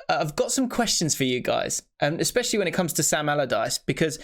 I've got some questions for you guys, especially when it comes to Sam Allardyce, because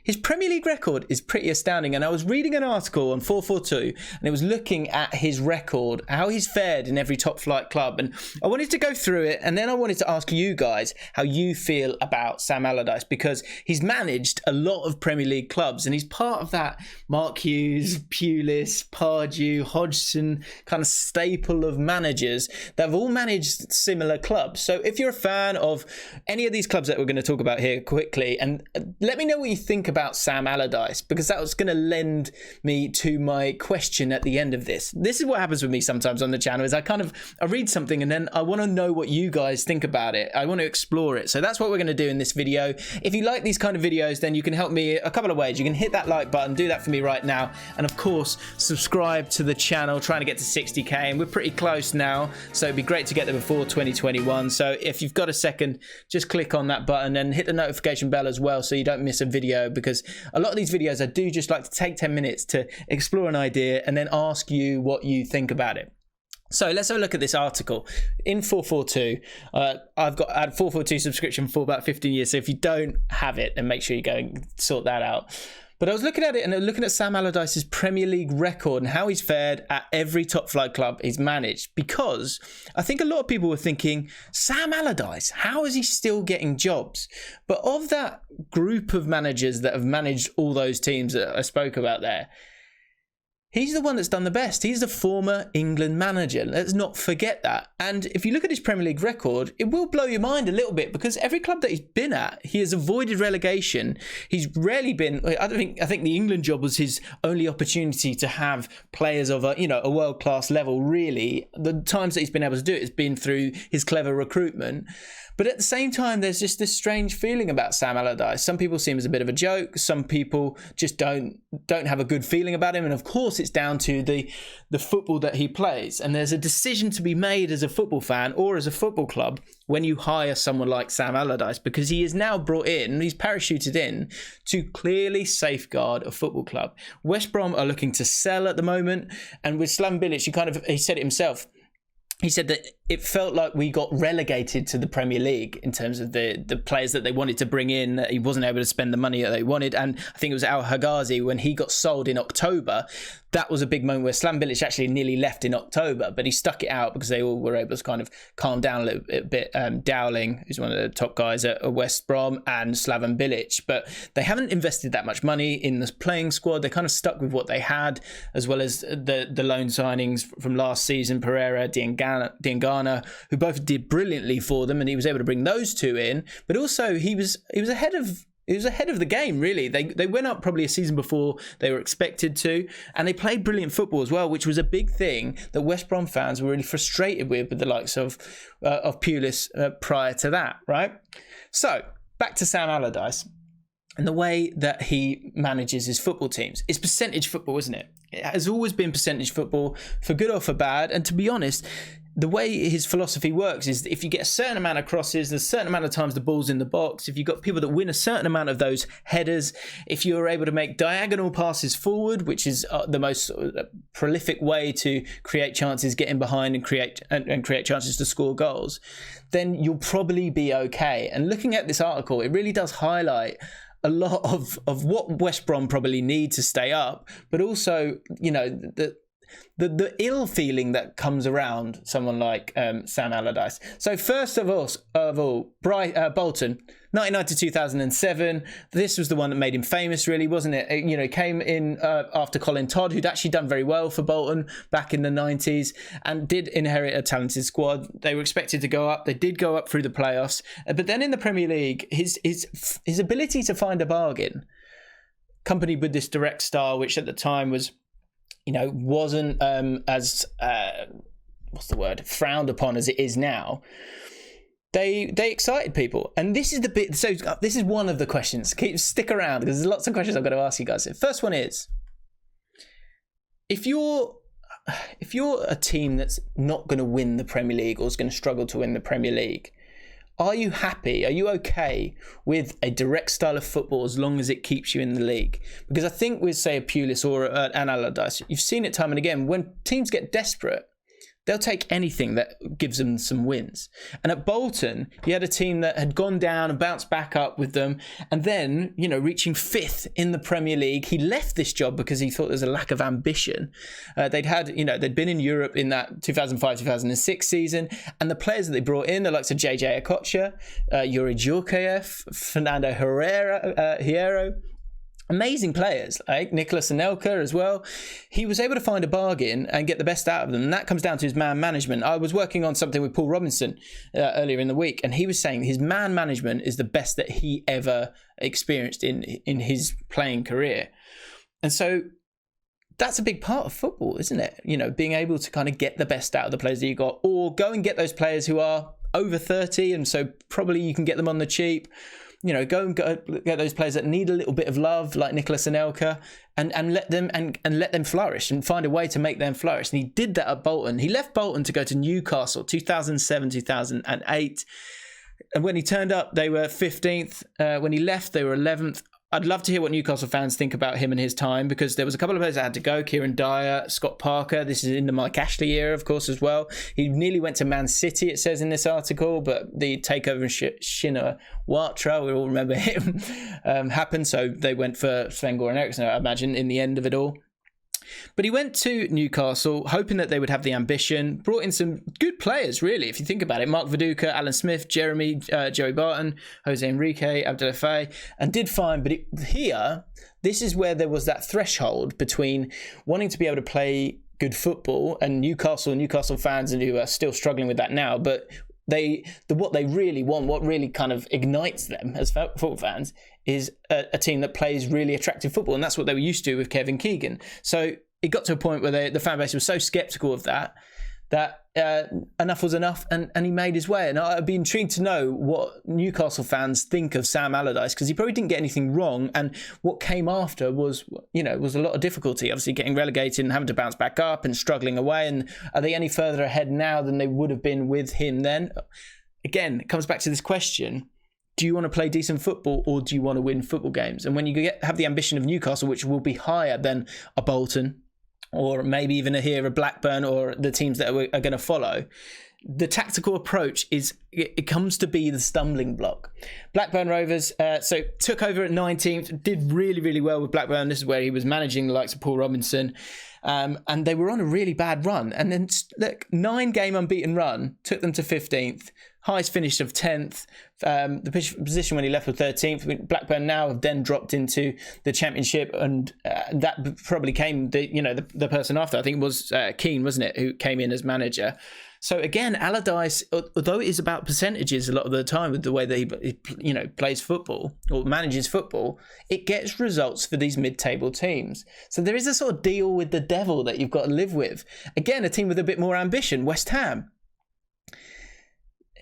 his Premier League record is pretty astounding. And I was reading an article on 442 and it was looking at his record, how he's fared in every top flight club. And I wanted to go through it. And then I wanted to ask you guys how you feel about Sam Allardyce, because he's managed a lot of Premier League clubs and he's part of that Mark Hughes, Pulis, Pardew, Hodgson kind of staple of managers that have all managed similar clubs. So if you're a fan of any of these clubs that we're going to talk about here quickly, and let me know what you think about Sam Allardyce, because that was going to lend me to my question at the end of this. This is what happens with me sometimes on the channel, is I read something and then I want to know what you guys think about it. I want to explore it. So that's what we're going to do in this video. If you like these kind of videos, then you can help me a couple of ways. You can hit that like button, do that for me right now. And of course, subscribe to the channel, trying to get to 60k. And we're pretty close now. So it'd be great to get there before 2021. So if you've got a second, just click on that button and hit the notification bell as well, so you don't miss a video, because a lot of these videos I do just like to take 10 minutes to explore an idea and then ask you what you think about it. So let's have a look at this article in 442. I've had 442 subscription for about 15 years. So if you don't have it, then make sure you go and sort that out. But I was looking at it and looking at Sam Allardyce's Premier League record and how he's fared at every top flight club he's managed. Because I think a lot of people were thinking, Sam Allardyce, how is he still getting jobs? But of that group of managers that have managed all those teams that I spoke about there, he's the one that's done the best. He's the former England manager. Let's not forget that. And if you look at his Premier League record, it will blow your mind a little bit, because every club that he's been at, he has avoided relegation. He's rarely been, I think the England job was his only opportunity to have players of a world-class level, really. The times that he's been able to do it has been through his clever recruitment. But at the same time, there's just this strange feeling about Sam Allardyce. Some people see him as a bit of a joke. Some people just don't have a good feeling about him. And of course, it's down to the football that he plays. And there's a decision to be made as a football fan or as a football club when you hire someone like Sam Allardyce, because he is now brought in, he's parachuted in to clearly safeguard a football club. West Brom are looking to sell at the moment. And with Slaven Bilic, he said it himself. He said that it felt like we got relegated to the Premier League in terms of the players that they wanted to bring in, that he wasn't able to spend the money that they wanted. And I think it was Al-Hagazi, when he got sold in October, that was a big moment where Slaven Bilic actually nearly left in October, but he stuck it out because they all were able to kind of calm down a little bit. Dowling, who's one of the top guys at West Brom, and Slaven Bilic. But they haven't invested that much money in the playing squad. They kind of stuck with what they had, as well as the loan signings from last season, Pereira, Diangana, who both did brilliantly for them, and he was able to bring those two in. But also he was ahead of the game, really. They went up probably a season before they were expected to, and they played brilliant football as well, which was a big thing that West Brom fans were really frustrated with the likes of Pulis prior to that, right? So back to Sam Allardyce and the way that he manages his football teams. It's percentage football, isn't it? It has always been percentage football, for good or for bad. And to be honest, the way his philosophy works is if you get a certain amount of crosses, there's a certain amount of times the ball's in the box, if you've got people that win a certain amount of those headers, if you're able to make diagonal passes forward, which is the most prolific way to create chances, get in behind and create chances to score goals, then you'll probably be okay. And looking at this article, it really does highlight a lot of what West Brom probably need to stay up, but also, the ill feeling that comes around someone like Sam Allardyce. So first of all, Bolton, 1999 to 2007. This was the one that made him famous, really, wasn't it? Came in after Colin Todd, who'd actually done very well for Bolton back in the 90s and did inherit a talented squad. They were expected to go up. They did go up through the playoffs. But then in the Premier League, his ability to find a bargain, accompanied with this direct style, which at the time was, wasn't as frowned upon as it is now. They excited people, and this is the bit. So this is one of the questions. Stick around, because there's lots of questions I've got to ask you guys. The first one is, if you're a team that's not going to win the Premier League or is going to struggle to win the Premier League, are you happy? Are you okay with a direct style of football as long as it keeps you in the league? Because I think with, say, a Pulis or an Allardyce, you've seen it time and again, when teams get desperate, They'll take anything that gives them some wins. And at Bolton, you had a team that had gone down and bounced back up with them. And then, reaching 5th in the Premier League, he left this job because he thought there was a lack of ambition. They'd been in Europe in that 2005-2006 season. And the players that they brought in, the likes of JJ Okocha, Yuri Djurkaeff, Fernando Hierro, amazing players like Nicolas Anelka as well. He was able to find a bargain and get the best out of them. And that comes down to his man management. I was working on something with Paul Robinson earlier in the week, and he was saying his man management is the best that he ever experienced in his playing career. And so that's a big part of football, isn't it? Being able to kind of get the best out of the players that you got, or go and get those players who are over 30, and so probably you can get them on the cheap. Go and get those players that need a little bit of love, like Nicolas Anelka, and let them flourish and find a way to make them flourish. And he did that at Bolton. He left Bolton to go to Newcastle, 2007, 2008. And when he turned up, they were 15th. When he left, they were 11th. I'd love to hear what Newcastle fans think about him and his time, because there was a couple of players that had to go. Kieran Dyer, Scott Parker. This is in the Mike Ashley era, of course, as well. He nearly went to Man City, it says in this article, but the takeover of Shinawatra, we all remember him, happened. So they went for Sven-Goran Eriksson, I imagine, in the end of it all. But he went to Newcastle hoping that they would have the ambition, brought in some good players, really, if you think about it. Mark Viduka, Alan Smith, Joey Barton, Jose Enrique, Abdel, and did fine. But this is where there was that threshold between wanting to be able to play good football, and Newcastle fans who are still struggling with that now, but what they really want, what really kind of ignites them as football fans, is a team that plays really attractive football. And that's what they were used to with Kevin Keegan. So it got to a point where the fan base was so sceptical of that enough was enough, and he made his way. And I'd be intrigued to know what Newcastle fans think of Sam Allardyce, because he probably didn't get anything wrong. And what came after was a lot of difficulty, obviously getting relegated and having to bounce back up and struggling away. And are they any further ahead now than they would have been with him then? Again, it comes back to this question. Do you want to play decent football, or do you want to win football games? And when you have the ambition of Newcastle, which will be higher than a Bolton, or maybe even a Blackburn, or the teams that are going to follow, the tactical approach it comes to be the stumbling block. Blackburn Rovers took over at 19th, did really, really well with Blackburn. This is where he was managing the likes of Paul Robinson. And they were on a really bad run. And then, 9-game unbeaten run took them to 15th. Highest finish of 10th. The position when he left was 13th. Blackburn now have then dropped into the Championship, and that probably came the person after. I think it was Keane, wasn't it, who came in as manager. So again, Allardyce, although it is about percentages a lot of the time with the way that he plays football or manages football, it gets results for these mid-table teams. So there is a sort of deal with the devil that you've got to live with. Again, a team with a bit more ambition, West Ham.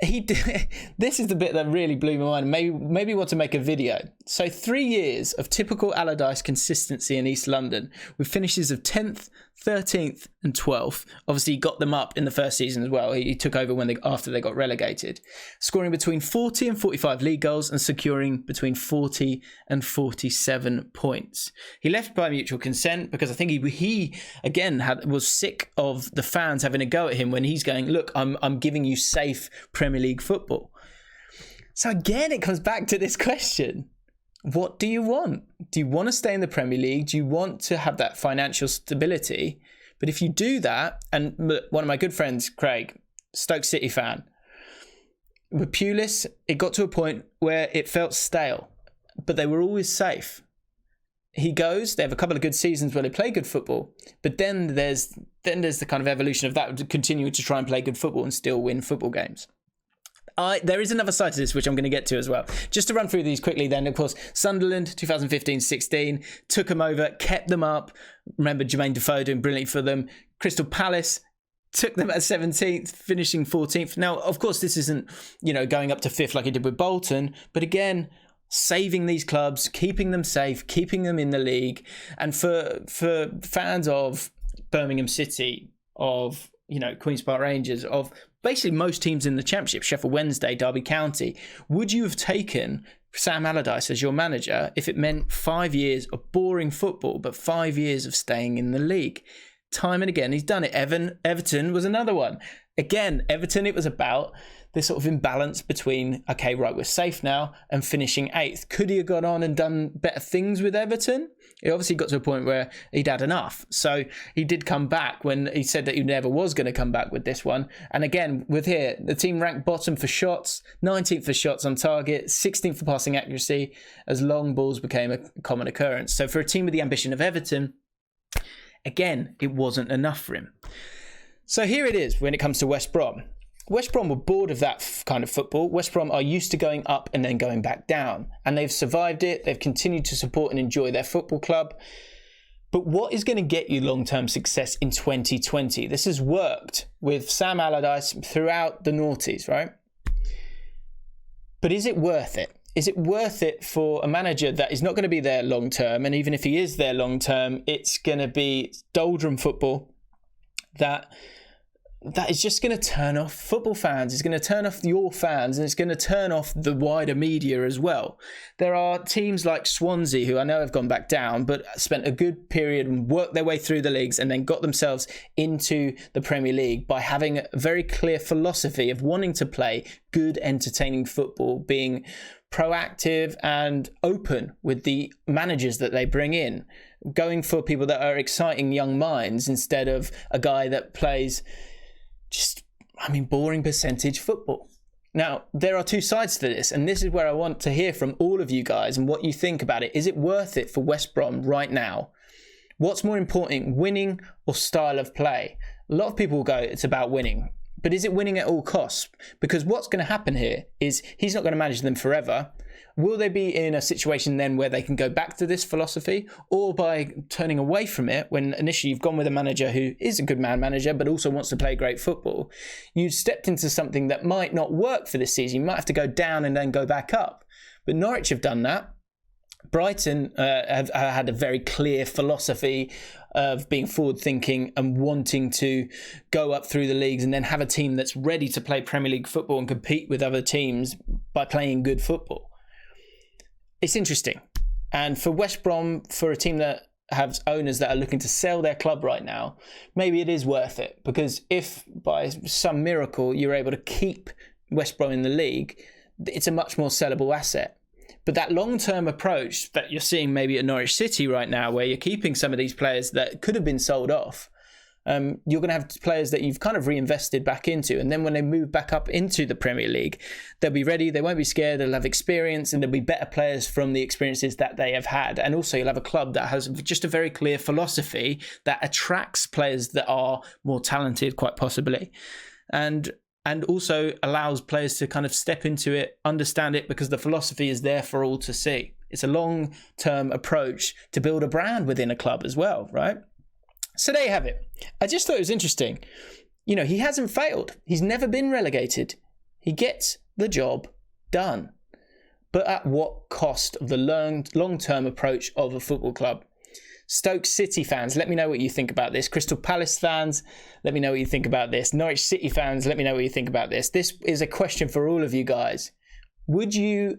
This is the bit that really blew my mind. Maybe want to make a video. So 3 years of typical Allardyce consistency in East London, with finishes of 10th, 13th and 12th. Obviously, he got them up in the first season as well. He took over after they got relegated, scoring between 40 and 45 league goals and securing between 40 and 47 points. He left by mutual consent because I think he again was sick of the fans having a go at him when he's going, look, I'm giving you safe Premier League football. So again, it comes back to this question. What do you want? Do you want to stay in the Premier League? Do you want to have that financial stability? But if you do that, and one of my good friends, Craig, Stoke City fan, with Pulis, it got to a point where it felt stale, but they were always safe. He goes, they have a couple of good seasons where they play good football, but then there's the kind of evolution of that, continuing to try and play good football and still win football games. There is another side to this, which I'm going to get to as well. Just to run through these quickly then, of course, Sunderland, 2015-16, took them over, kept them up. Remember Jermaine Defoe doing brilliantly for them. Crystal Palace took them at 17th, finishing 14th. Now, of course, this isn't, going up to 5th like it did with Bolton, but again, saving these clubs, keeping them safe, keeping them in the league. And for fans of Birmingham City, of, Queen's Park Rangers, of basically most teams in the Championship, Sheffield Wednesday, Derby County, would you have taken Sam Allardyce as your manager if it meant 5 years of boring football, but 5 years of staying in the league? time and again. He's done it. Everton was another one. Again, Everton, it was about this sort of imbalance between, okay, right, we're safe now, and finishing 8th. Could he have gone on and done better things with Everton? He obviously got to a point where he'd had enough. So he did come back when he said that he never was going to come back with this one. And again, with here, the team ranked bottom for shots, 19th for shots on target, 16th for passing accuracy, as long balls became a common occurrence. So for a team with the ambition of Everton, again, it wasn't enough for him. So here it is when it comes to West Brom. West Brom were bored of that kind of football. West Brom are used to going up and then going back down. And they've survived it. They've continued to support and enjoy their football club. But what is going to get you long-term success in 2020? This has worked with Sam Allardyce throughout the noughties, right? But is it worth it? Is it worth it for a manager that is not going to be there long-term? And even if he is there long-term, it's going to be doldrum football that is just going to turn off football fans. It's going to turn off your fans, and it's going to turn off the wider media as well. There are teams like Swansea, who I know have gone back down, but spent a good period and worked their way through the leagues and then got themselves into the Premier League by having a very clear philosophy of wanting to play good, entertaining football, being proactive and open with the managers that they bring in, going for people that are exciting young minds instead of a guy that plays boring percentage football. Now, there are two sides to this, and this is where I want to hear from all of you guys and what you think about it. Is it worth it for West Brom right now? What's more important, winning or style of play? A lot of people will go, it's about winning. But is it winning at all costs? Because what's going to happen here is he's not going to manage them forever. Will they be in a situation then where they can go back to this philosophy, or by turning away from it when initially you've gone with a manager who is a good manager but also wants to play great football? You've stepped into something that might not work for this season. You might have to go down and then go back up. But Norwich have done that. Brighton have had a very clear philosophy of being forward-thinking and wanting to go up through the leagues and then have a team that's ready to play Premier League football and compete with other teams by playing good football. It's interesting. And for West Brom, for a team that has owners that are looking to sell their club right now, maybe it is worth it. Because if by some miracle you're able to keep West Brom in the league, it's a much more sellable asset. But that long-term approach that you're seeing maybe at Norwich City right now, where you're keeping some of these players that could have been sold off, you're going to have players that you've kind of reinvested back into. And then when they move back up into the Premier League, they'll be ready, they won't be scared, they'll have experience, and there'll be better players from the experiences that they have had. And also you'll have a club that has just a very clear philosophy that attracts players that are more talented, quite possibly. And also allows players to kind of step into it, understand it, because the philosophy is there for all to see. It's a long-term approach to build a brand within a club as well, right? So there you have it. I just thought it was interesting. You know, he hasn't failed. He's never been relegated. He gets the job done. But at what cost of the long-term approach of a football club? Stoke City fans, let me know what you think about this. Crystal Palace fans, let me know what you think about this. Norwich City fans, let me know what you think about this. This is a question for all of you guys. Would you,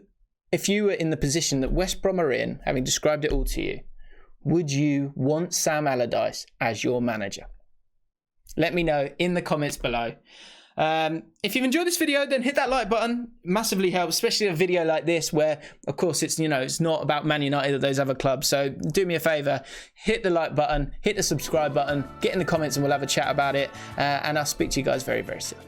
if you were in the position that West Brom are in, having described it all to you, would you want Sam Allardyce as your manager? Let me know in the comments below. If you've enjoyed this video, then hit that like button. Massively helps, especially a video like this where, of course, it's not about Man United or those other clubs. So do me a favor, hit the like button, hit the subscribe button, get in the comments and we'll have a chat about it. And I'll speak to you guys very, very soon.